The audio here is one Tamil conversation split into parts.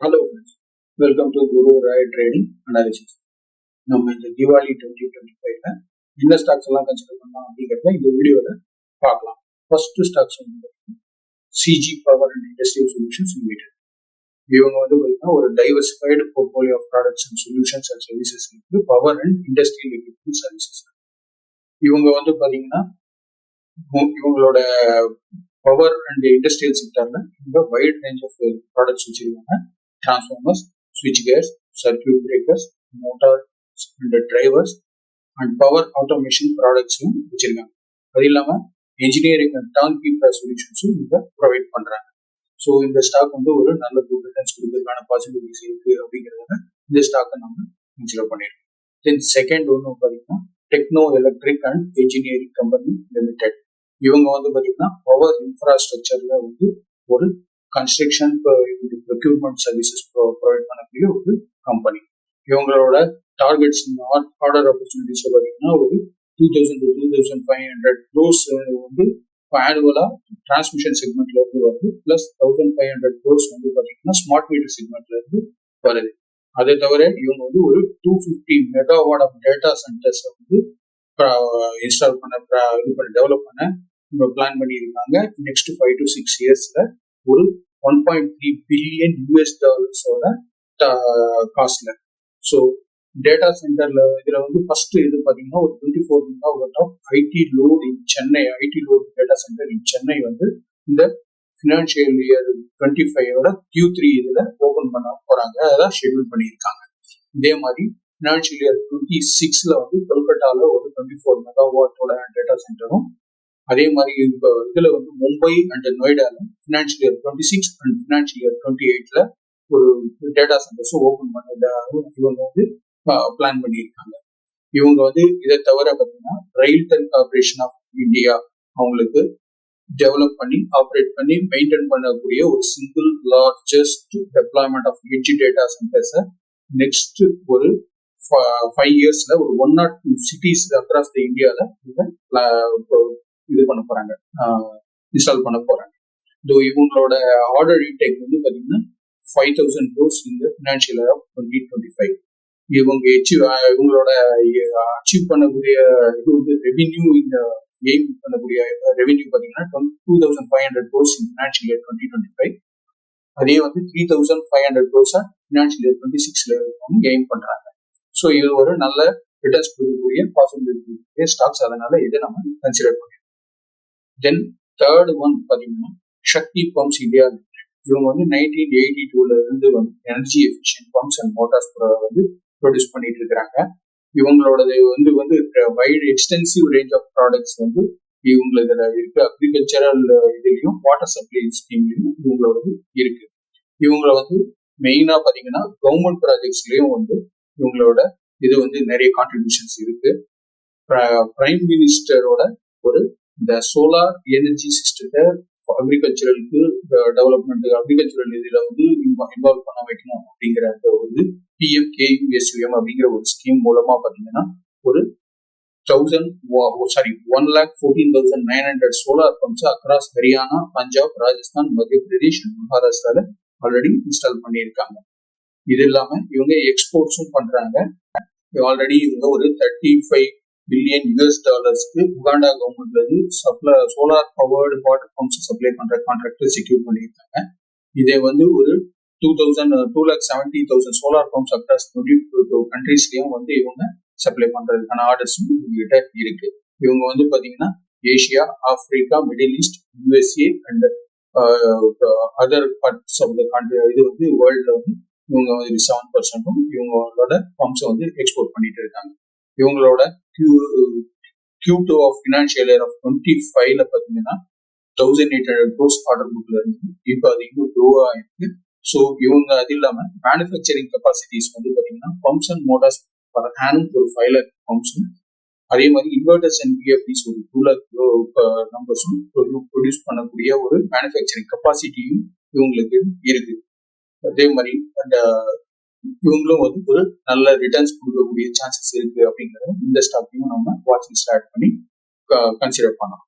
Hello friends, welcome to Guru Rai Trading Analysis. நம்ம இந்த தீபாவளி 2025ல என்ன ஸ்டாக்ஸ் எல்லாம் கன்சிடர் பண்ணலாம் அப்படிங்கிறத இந்த வீடியோல பார்க்கலாம். ஃபர்ஸ்ட் ஸ்டாக்ஸ் வந்து CG power and industrial solutions limited. இவங்க வந்து பார்த்தீங்கன்னா ஒரு diversified portfolio of products and solutions and services இருக்கு. Power and industrial equipment services. இவங்க வந்து பார்த்தீங்கன்னா இவங்களோட பவர் அண்ட் இண்டஸ்ட்ரியல் செக்டர்ல இந்த வைட் ரேஞ்ச் ஆஃப் ப்ராடக்ட்ஸ் வச்சிருக்காங்க. Transformers, switch gears, circuit breakers, motors and drivers and power automation products வச்சிருக்காங்க. அது இல்லாம engineering and turnkey solutions இங்க ப்ரொவைட் பண்றாங்க. ஸோ இந்த ஸ்டாக் வந்து ஒரு நல்ல குட் ரிட்டர்ன்ஸ் கொடுக்கறதுக்கான பாசிபிலிட்டிஸ் இருக்கு அப்படிங்கிறத இந்த ஸ்டாக்கை நம்ம கன்சிடர் பண்ணிருக்கோம். தென் செகண்ட் ஒன்று பார்த்தீங்கன்னா techno electric and engineering company limited. இவங்க வந்து பார்த்தீங்கன்னா பவர் இன்ஃப்ராஸ்ட்ரக்சர்ல வந்து ஒரு கன்ஸ்ட்ரக்ஷன் ப்ரொக்யூர்மெண்ட் சர்வீசஸ் ப்ரொவைட் பண்ணக்கூடிய ஒரு கம்பெனி. இவங்களோட டார்கெட்ஸ் ஆர்டர் ஆப்பர்ச்சுனிட்டிஸ் பார்த்தீங்கன்னா ஒரு 2000 to 2500 crores வந்து ஆனுவலா டிரான்ஸ்மிஷன் செக்மெண்ட்ல இருந்து வருது. பிளஸ் 1500 crores வந்து பார்த்தீங்கன்னா ஸ்மார்ட் மீட்டர் செக்மெண்ட்ல இருந்து வருது. அதை தவிர இவங்க வந்து ஒரு 250 மெகாவாட் ஆஃப் டேட்டா சென்டர்ஸ் வந்து இன்ஸ்டால் பண்ண டெவலப் பண்ண பிளான் பண்ணியிருக்காங்க. நெக்ஸ்ட் 5 to 6 இயர்ஸ்ல ஒரு 1.3 பில்லியன் US காஸ்ட்ல. ஸோ டேட்டா சென்டர்ல இதுல வந்து ஃபர்ஸ்ட் இது பாத்தீங்கன்னா ஒரு 24 megawatt of IT load in Chennai, IT load data centre in Chennai வந்து இந்த ஃபினான்ஷியல் இயர் 25 Q3 இதுல ஓபன் பண்ண போறாங்க. அதான் ஷெட்யூல் பண்ணியிருக்காங்க. இதே மாதிரி ஃபினான்ஷியல் இயர் 26ல வந்து கொல்கட்டால ஒரு 24 மெகாவாட்டோட டேட்டா சென்டரும், அதே மாதிரி இப்போ இதுல வந்து மும்பை அண்ட் நொய்டால financial year 26 and financial year 28ல ஒரு டேட்டா சென்டர்ஸும் ஓபன் பண்ண இவங்க வந்து பிளான் பண்ணியிருக்காங்க. இவங்க வந்து இதை தவிர பார்த்தீங்கன்னா ரயில்டெல் கார்பரேஷன் ஆஃப் இந்தியா அவங்களுக்கு டெவலப் பண்ணி ஆப்ரேட் பண்ணி மெயின்டைன் பண்ணக்கூடிய ஒரு single largest deployment of edge data சென்டர்ஸை நெக்ஸ்ட் ஒரு 5 இயர்ஸ்ல ஒரு 102 சிட்டிஸ் அக்ராஸ் த இந்தியால இது பண்ண போறாங்க, இன்ஸ்டால் பண்ண போறாங்க. இவங்களோட ஆர்டர் இன்டேக் வந்து பாத்தீங்கன்னா 5000 crores இந்த ஃபினான்ஷியல் இயர் ஆஃப் 2025. இவங்களோட அச்சீவ் பண்ணக்கூடிய இது வந்து ரெவென்யூ இந்த எய்ம் பண்ணக்கூடிய ரெவென்யூ பாத்தீங்கன்னா 2500 crores in ஃபினான்ஷியல் இயர் 2025. அதே வந்து 3500 crores ஃபினான்ஷியல் இயர் 26ல எய்ம் பண்றாங்க. ஸோ இது ஒரு நல்ல ரிட்டர்ன்ஸ் கொடுக்கக்கூடிய பாசிபிலிட்டி ஸ்டாக்ஸ். அதனால இதை நம்ம கன்சிடர் பண்ணிடுறோம். தென் தேர்ட் ஒன் பாத்தீங்கன்னா சக்தி பம்ப்ஸ் இந்தியா லிமிடெட். இவங்க வந்து 1982ல இருந்து வந்து energy efficient pumps and motors வந்து ப்ரொடியூஸ் பண்ணிட்டு இருக்கிறாங்க. இவங்களோடது வந்து wide extensive range of products வந்து இவங்களுக்கு இதுல இருக்கு. அக்ரிகல்ச்சரல் இதுலயும் வாட்டர் சப்ளை ஸ்கீம்லயும் இவங்களோடது இருக்கு. இவங்கள வந்து மெயினா பாத்தீங்கன்னா கவர்மெண்ட் ப்ராஜெக்ட்ஸ்லயும் வந்து இவங்களோட இது வந்து நிறைய கான்ட்ரிபியூஷன்ஸ் இருக்கு. பிரைம் மினிஸ்டரோட ஒரு இந்த சோலார் எனர்ஜி சிஸ்டத்தை அக்ரிகல்ச்சரலுக்கு டெவலப்மெண்ட், அக்ரிகல்ச்சரல் இதுல வந்து இன்வால்வ் பண்ண வைக்கணும் அப்படிங்கிற அந்த ஒரு PMKUSUM அப்படிங்கிற ஒரு ஸ்கீம் மூலமா பாத்தீங்கன்னா ஒரு 1,14,900 solar pumps across Haryana, Punjab, Rajasthan, Madhya Pradesh, மகாராஷ்டிரால ஆல்ரெடி இன்ஸ்டால் பண்ணியிருக்காங்க. இது இல்லாம இவங்க எக்ஸ்போர்ட்ஸும் பண்றாங்க. ஆல்ரெடி இவங்க ஒரு 35 பில்லியன் US உகாண்டா கவர்மெண்ட்ல இருந்து solar powered water pumps supply பண்ற கான்ட்ராக்டர் செக்யூர் பண்ணியிருக்காங்க. இதை வந்து ஒரு 2,70,000 சோலார் பம்ப்ஸ் அக்ராஸ் 22 கண்ட்ரீஸ்லயும் வந்து இவங்க சப்ளை பண்றதுக்கான ஆர்டர்ஸும் இவங்ககிட்ட இருக்கு. இவங்க வந்து பாத்தீங்கன்னா Asia, Africa, middle east, USA and other parts of the country இது வந்து வேர்ல்ட்ல வந்து இவங்க 7% இவங்களோட பம்ப்ஸை வந்து எக்ஸ்போர்ட் பண்ணிட்டு இருக்காங்க. இவங்களோட Q2 of financial year of 25ல பாத்தீங்கன்னா 1800 crores ஆர்டர் புக்ல இருந்து இப்போ அது இன்னும் க்ரோ ஆயிருக்கு. ஸோ இவங்க அது இல்லாம மேனுஃபேக்சரிங் கெப்பாசிட்டிஸ் வந்து பாத்தீங்கன்னா பம்ப்ஸ் அண்ட் மோட்டார்ஸ் ஆனும் ஒரு 5 lakh பம்ப்ஸும், அதே மாதிரி இன்வெர்டர்ஸ் அண்ட் VFDs ஒரு 2 lakh நம்பர்ஸும் ப்ரொடியூஸ் பண்ணக்கூடிய ஒரு மேனுஃபேக்சரிங் கெப்பாசிட்டியும் இவங்களுக்கு இருக்கு. அதே மாதிரி அந்த இவங்களும் வந்து ஒரு நல்ல ரிட்டர்ன்ஸ் கொடுக்கக்கூடிய சான்சஸ் இருக்கு அப்படிங்கறத இந்த ஸ்டாக்கையும் நம்ம வாட்ச் லிஸ்ட் ஆட் பண்ணி கன்சிடர் பண்ணலாம்.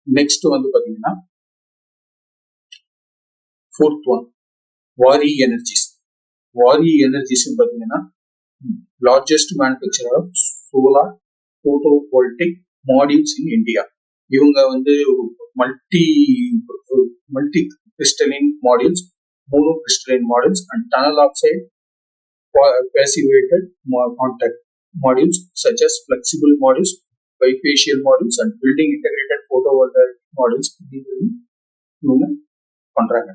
நெக்ஸ்ட் வந்து பாத்தீங்கன்னா fourth one Waaree energies. Waaree energies பார்த்தீங்கன்னா largest manufacturer of solar photovoltaic modules in India. இவங்க வந்து multi multi crystalline modules, mono crystalline modules and tunnel oxide passivated contact modules such as flexible modules, bifacial modules and building integrated photovoltaic modules இவங்க பண்றாங்க.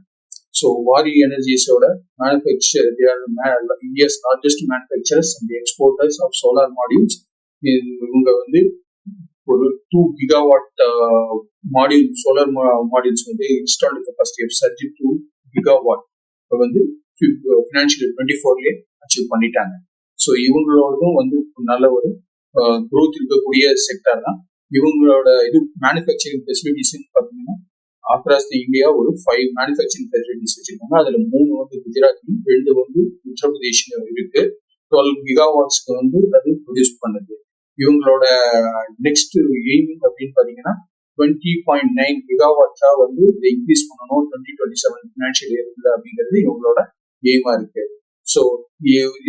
ஸோ வாரி எனர்ஜிஸோட manufacture, India's largest manufacturers and exporters of solar modules. இவங்க வந்து ஒரு 2 gigawatt மாடியூல் சோலார் மாடியூல்ஸ் வந்து இன்ஸ்டால்டு கெப்பாசிட்டி ஆஃப் 32 gigawatt வந்து ஃபினான்ஷியல் 24 அச்சீவ் பண்ணிட்டாங்க. ஸோ இவங்களோடதும் வந்து நல்ல ஒரு க்ரோத் இருக்கக்கூடிய செக்டர் தான். இவங்களோட இது மேனுஃபேக்சரிங் ஃபெசிலிட்டிஸ் பார்த்தீங்கன்னா அக்ராஸ் இந்தியா ஒரு 5 மேனுஃபேக்சரிங் ஃபெசிலிட்டிஸ் வச்சிருக்காங்க. அதுல 3 வந்து குஜராத்லையும் 2 வந்து உத்தரப்பிரதேஷ்லயும் இருக்கு. 12 கிகாவாட்ஸ்க்கு வந்து அது ப்ரொடியூஸ் பண்ணுது. இவங்களோட நெக்ஸ்ட் எய்மிங் அப்படின்னு பாத்தீங்கன்னா 20.9 கிகாவாட்ஸா வந்து இதை இன்க்ரீஸ் பண்ணணும் 2027 ஃபினான்ஷியல் இயர்ல அப்படிங்கிறது இவங்களோட எய்மா இருக்கு. ஸோ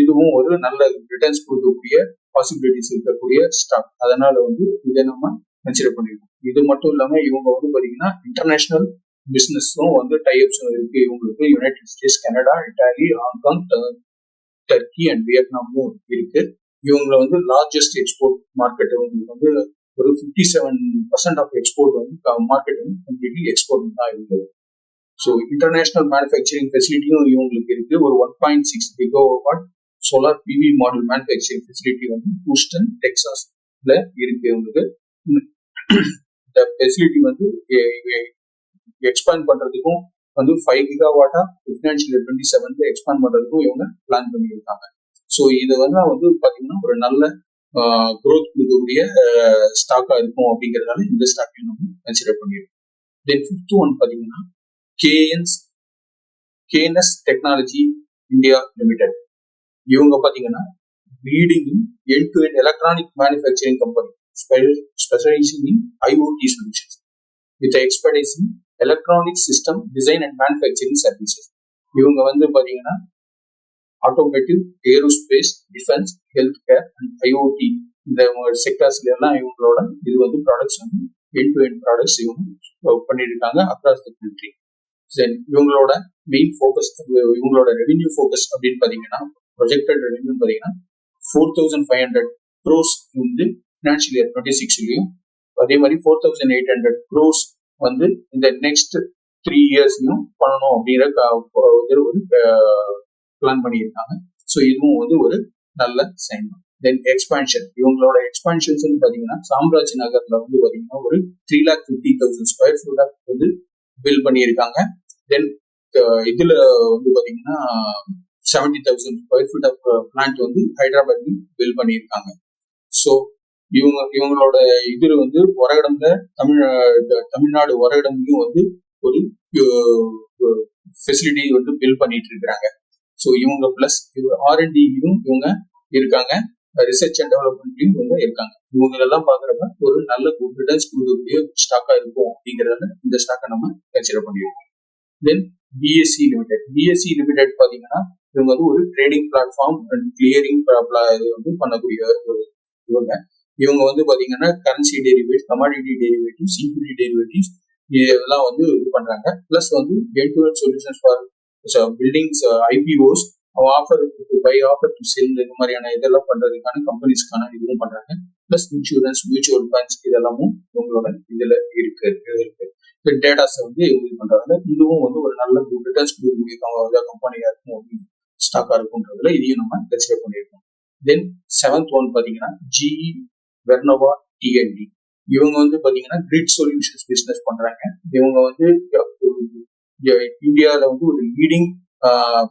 இதுவும் ஒரு நல்ல ரிட்டர்ன்ஸ் கொடுக்கக்கூடிய பாசிபிலிட்டிஸ் இருக்கக்கூடிய ஸ்டாக். அதனால வந்து இதை நம்ம கன்சிடர் பண்ணிருக்கோம். இது மட்டும் இல்லாம இவங்க வந்து பாத்தீங்கன்னா இன்டர்நேஷனல் பிசினஸும் வந்து டைப்ஸும் இருக்கு. இவங்களுக்கு United States, Canada, Italy, Hong Kong, Turkey and வியட்நாமும் இருக்கு. இவங்களை வந்து லார்ஜஸ்ட் எக்ஸ்போர்ட் மார்க்கெட் இவங்களுக்கு வந்து ஒரு 57% ஆஃப் எக்ஸ்போர்ட் வந்து மார்க்கெட் வந்து கம்ப்ளீட்லி எக்ஸ்போர்ட் தான் இருக்குது. ஸோ இன்டர்நேஷனல் மேனுஃபேக்சரிங் ஃபெசிலிட்டியும் இவங்களுக்கு இருக்கு. ஒரு 1.6 gigawatt solar PV model manufacturing facility வந்து ஹூஸ்டன், டெக்சாஸ்ல இருக்கு. இவங்களுக்கு இந்த ஃபெசிலிட்டி வந்து எக்ஸ்பேண்ட் பண்றதுக்கும் வந்து 5 gigawatt ஃபினான்ஷியல் 27 எக்ஸ்பேண்ட் பண்றதுக்கும் இவங்க பிளான் பண்ணியிருக்காங்க. ஸோ இது வந்து பாத்தீங்கன்னா ஒரு நல்ல க்ரோத் கொடுக்கக்கூடிய ஸ்டாக்கா இருக்கும் அப்படிங்கறதால இந்த ஸ்டாக்கையும் நம்ம கன்சிடர் பண்ணியிருக்கோம். தென் 5th ஒன் பாத்தீங்கன்னா கேஎன்எஸ் டெக்னாலஜி இந்தியா லிமிடெட். இவங்க பாத்தீங்கன்னா leading end to end electronic manufacturing company specialising in IoT solutions with expertise in electronic system design and manufacturing services. இவங்க வந்து பாத்தீங்கன்னா automotive, aerospace, defence, health care and IoT இந்த செக்டர்ஸ்ல எல்லாம் இவங்களோட இது வந்து ப்ராடக்ட்ஸ் வந்து எண்ட் டு எண்ட் ப்ராடக்ட்ஸ் இவங்க பண்ணிட்டு இருக்காங்க அக்ராஸ் த கண்ட்ரி. இவங்களோட மெயின் ஃபோக்கஸ், இவங்களோட ரெவென்யூ ஃபோக்கஸ் அப்படின்னு பாத்தீங்கன்னா ப்ரொஜெக்டட் ரெவென்யூ பாத்தீங்கன்னா 4,500 crores வந்து ஃபினான்ஷியல் இயர் 26லயும், அதே மாதிரி 4,800 crores வந்து இந்த நெக்ஸ்ட் 3 yearsலயும் பண்ணணும் அப்படிங்கிற ஒரு பிளான் பண்ணியிருக்காங்க. ஸோ இதுவும் வந்து ஒரு நல்ல சைன் தான். தென் எக்ஸ்பான்ஷன், இவங்களோட எக்ஸ்பான்ஷன்ஸ் பாத்தீங்கன்னா சாம்ராஜ் நகர்ல வந்து பாத்தீங்கன்னா ஒரு 3,50,000 square feet வந்து பில் பண்ணியிருக்காங்க. தென் இதுல வந்து பாத்தீங்கன்னா 70,000 square feet ஆஃப் பிளான்ட் வந்து ஹைதராபாத்லயும் பில் பண்ணியிருக்காங்க. ஸோ இவங்களோட இதுல வந்து ஒரகடம்ல தமிழ்நாடு ஒரகடம்லயும் வந்து ஒரு ஃபெசிலிட்டி வந்து பில் பண்ணிட்டு இருக்கிறாங்க. ஸோ இவங்க பிளஸ் R&Dலயும் இவங்க இருக்காங்க, ரிசர்ச் அண்ட் டெவலப்மெண்ட்லயும் இவங்க இருக்காங்க. இவங்க எல்லாம் பாக்குறப்ப ஒரு நல்ல ரிட்டர்ன்ஸ் கொடுக்கக்கூடிய ஸ்டாக்கா இருக்கும் அப்படிங்கறதால இந்த ஸ்டாக்கை நம்ம கன்சிடர் பண்ணிருக்கோம். தென் BSE லிமிடெட் பாத்தீங்கன்னா இவங்க வந்து ஒரு ட்ரேடிங் பிளாட்ஃபார்ம் அண்ட் கிளியரிங் இது வந்து பண்ணக்கூடிய இவங்க வந்து பாத்தீங்கன்னா currency derivatives, commodity derivatives, equity derivatives இதெல்லாம் வந்து இது பண்றாங்க. பிளஸ் வந்து end to end solutions for buildings, IPOs, offer to buy, offer to sell, இந்த மாதிரியான இதெல்லாம் பண்றதுக்கான கம்பெனிஸ்க்கான இதுவும் பண்றாங்க. பிளஸ் இன்சூரன்ஸ், மியூச்சுவல் ஃபண்ட்ஸ் இதெல்லாமும் இவங்களோட இதுல இருக்கு. டேட்டாஸ் வந்து இது பண்றாங்க. இதுவும் வந்து ஒரு நல்ல ரிட்டர்ன்ஸ் கொடுக்கக்கூடிய கம்பெனியா இருக்கும் அப்படின்னு ஸ்டாக்கா இருக்கும்ன்றதுல இதையும் நம்ம கன்சிடர் பண்ணியிருக்கோம். தென் 7th ஒன் பாத்தீங்கன்னா GE Vernova T&D. இவங்க வந்து பாத்தீங்கன்னா கிரிட் சொல்யூஷன்ஸ் பிசினஸ் பண்றாங்க. இவங்க வந்து இந்தியாவில வந்து ஒரு leading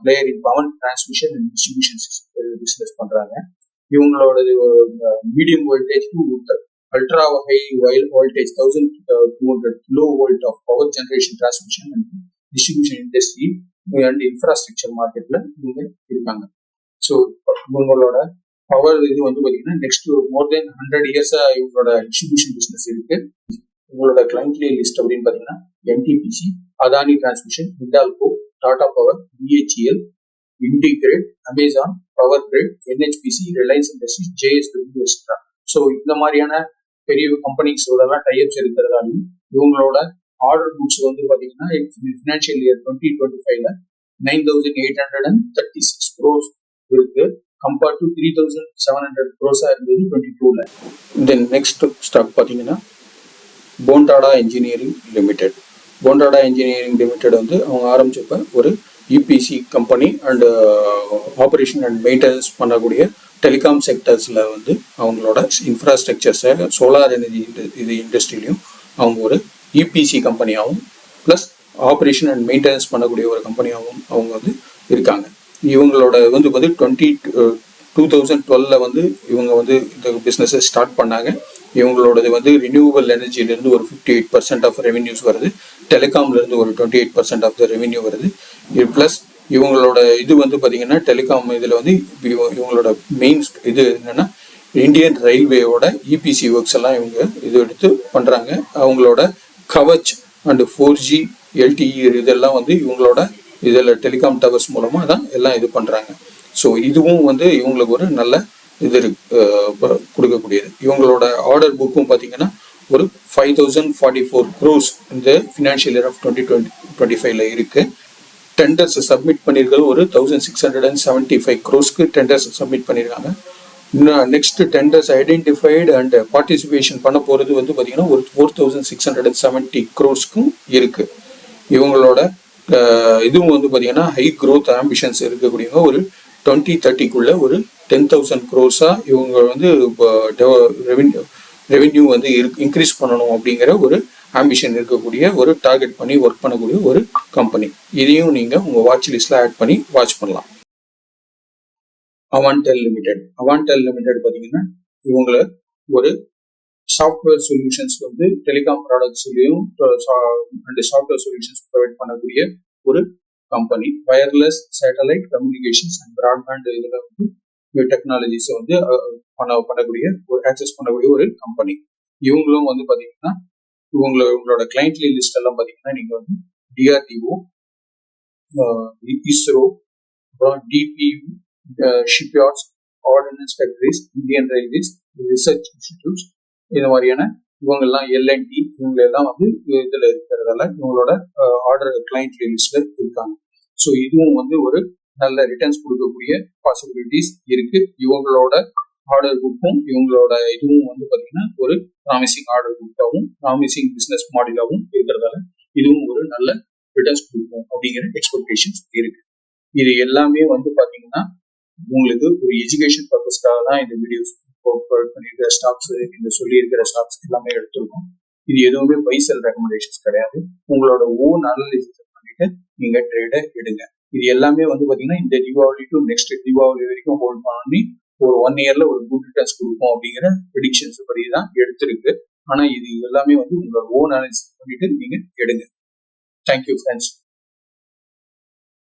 player in power transmission and distribution business பண்றாங்க. இவங்களோட medium voltage to ultra high voltage 1,200 kV of power generation, transmission and distribution industry and infrastructure மார்க்கெட்ல இவங்க இருக்காங்க. ஸோ இவங்களோட பவர் இது வந்து பாத்தீங்கன்னா நெக்ஸ்ட் மோர் தென் 100 years இவங்களோட டிஸ்ட்ரிபியூஷன் பிசினஸ் இருக்கு. இவங்களோட கிளைண்ட் லிஸ்ட் அப்படின்னு பாத்தீங்கன்னா NTPC, Adani transmission, Hindalco, Tata power, BHEL, IndiGrid, Amazon, power grid, NHPC, Reliance Industries, JSW, etcetera. So இந்த மாதிரியான பெரிய கம்பெனிஸோடலாம் டைப்ஸ் இருக்கிறதாலையும் இவங்களோட ஆர்டர் புக்ஸ் வந்து பார்த்தீங்கன்னா ஃபினான்ஷியல் இயர் 2025ல 9,836 crores இருக்கு, கம்பேர்ட் டு 3,700 crores இருந்தது 22ல. தென் நெக்ஸ்ட் ஸ்டாக் பார்த்தீங்கன்னா போண்டாடா இன்ஜினியரிங் லிமிடெட். போண்டாடா இன்ஜினியரிங் லிமிடெட் வந்து அவங்க ஆரம்பிச்சப்ப ஒரு EPC company and operation and maintenance பண்ணக்கூடிய டெலிகாம் செக்டர்ஸில் வந்து அவங்களோட இன்ஃப்ராஸ்ட்ரக்சர்ஸை சோலார் எனர்ஜி இது இண்டஸ்ட்ரியிலையும் அவங்க ஒரு EPC கம்பெனியாகவும் ப்ளஸ் ஆப்ரேஷன் அண்ட் மெயின்டெனன்ஸ் பண்ணக்கூடிய ஒரு கம்பெனியாகவும் அவங்க வந்து இருக்காங்க. இவங்களோட வந்து 2012 வந்து இவங்க வந்து இந்த பிஸ்னஸை ஸ்டார்ட் பண்ணாங்க. இவங்களோடது வந்து ரினியூவபிள் எனர்ஜிலேருந்து ஒரு 58% ஆஃப் ரெவென்யூஸ் வருது, டெலிகாம்லேருந்து ஒரு 28% ஆஃப் த ரெவென்யூ வருது. இது ப்ளஸ் இவங்களோட இது வந்து பார்த்தீங்கன்னா டெலிகாம் இதில் வந்து இவங்களோட மெயின் இது என்னென்னா இந்தியன் ரயில்வேயோட EPC ஒர்க்ஸ் எல்லாம் இவங்க இது எடுத்து பண்ணுறாங்க. அவங்களோட கவச் அண்டு 4G LTE இதெல்லாம் வந்து இவங்களோட இதில் டெலிகாம் டவர்ஸ் மூலமாக தான் எல்லாம் இது பண்ணுறாங்க. ஸோ இதுவும் வந்து இவங்களுக்கு ஒரு நல்ல இது கொடுக்கக்கூடியது. இவங்களோட ஆர்டர் புக்கும் பார்த்தீங்கன்னா ஒரு 5,044 crores இந்த ஃபினான்ஷியல் இயர் ஆஃப் 2025ல இருக்குது. டெண்டர்ஸ் சப்மிட் பண்ணியிருக்கிறது ஒரு 1,675 crores டெண்டர்ஸ் சப்மிட் பண்ணியிருக்காங்க. Next tenders identified and participation பண்ண போகிறது வந்து பார்த்தீங்கன்னா ஒரு 4,670 crores இருக்குது. இவங்களோட இதுவும் வந்து பார்த்தீங்கன்னா ஹை க்ரோத் ஆம்பிஷன்ஸ் இருக்கக்கூடியவங்க ஒரு 2030க்குள்ள ஒரு 10,000 crores இவங்க வந்து ரெவென்யூ வந்து இன்க்ரீஸ் பண்ணணும் அப்படிங்கிற ஒரு ஆம்பிஷன் இருக்கக்கூடிய ஒரு டார்கெட் பண்ணி ஒர்க் பண்ணக்கூடிய ஒரு கம்பெனி. இதையும் நீங்கள் உங்கள் வாட்ச் லிஸ்ட்டில் ஆட் பண்ணி வாட்ச் பண்ணலாம். அவான்டெல் லிமிடெட். அவான்டெல் லிமிடெட் பார்த்தீங்கன்னா இவங்களை ஒரு சாஃப்ட்வேர் சொல்யூஷன்ஸ் வந்து டெலிகாம் ப்ராடக்ட்ஸ்லையும் அண்ட் சாஃப்ட்வேர் சொல்யூஷன்ஸ் ப்ரொவைட் பண்ணக்கூடிய ஒரு company. Wireless satellite communications and broadband இதில் வந்து டெக்னாலஜிஸை வந்து பண்ணக்கூடிய ஒரு ஆக்சஸ் பண்ணக்கூடிய ஒரு கம்பெனி. இவங்களும் வந்து பார்த்தீங்கன்னா இவங்களோட கிளைண்ட்லி லிஸ்ட் எல்லாம் பார்த்தீங்கன்னா நீங்கள் வந்து DRDO, ISRO, அப்புறம் DPU, shipyards, ordnance factories, Indian railways, research institutes, இந்த மாதிரியான இவங்கெல்லாம் LNT இவங்களெல்லாம் வந்து இதில் இருக்கிறதால இவங்களோட ஆர்டர் கிளைண்ட் லிஸ்ட்ல இருக்காங்க. ஸோ இதுவும் வந்து ஒரு நல்ல ரிட்டர்ன்ஸ் கொடுக்கக்கூடிய பாசிபிலிட்டிஸ் இருக்கு. இவங்களோட ஆர்டர் புக்கும் இவங்களோட இதுவும் வந்து பார்த்தீங்கன்னா ஒரு ப்ராமிசிங் ஆர்டர் புக்காகவும் ப்ராமிசிங் பிஸ்னஸ் மாடலாகவும் இருக்கிறதால இதுவும் ஒரு நல்ல ரிட்டர்ன்ஸ் கொடுக்கும் அப்படிங்கிற எக்ஸ்பெக்டேஷன்ஸ் இருக்கு. இது எல்லாமே வந்து பார்த்தீங்கன்னா உங்களுக்கு ஒரு எஜுகேஷன் பர்பஸ்க்காக தான் இந்த வீடியோஸ் பண்ணியிருக்கிற ஸ்டாக்ஸ், இந்த சொல்லியிருக்கிற ஸ்டாக்ஸ் எல்லாமே எடுத்திருக்கோம். இது எதுவுமே பை செல் ரெக்கமெண்டேஷன்ஸ் கிடையாது. உங்களோட ஓன் அனலிசிஸ் பண்ணிட்டு நீங்க ட்ரேடை எடுங்க. இது எல்லாமே வந்து பாத்தீங்கன்னா இந்த தீபாவளி டு நெக்ஸ்ட் தீபாவளி வரைக்கும் ஹோல்ட் பண்ணி ஒரு 1 இயர்ல ஒரு குட் ரிட்டர்ன்ஸ் கொடுக்கும் அப்படிங்கிற ப்ரெடிக்ஷன்ஸ் படி தான் எடுத்திருக்கு. ஆனா இது எல்லாமே வந்து உங்களோட ஓன் அனலிசிஸ் பண்ணிட்டு நீங்க எடுங்க. Thank you friends.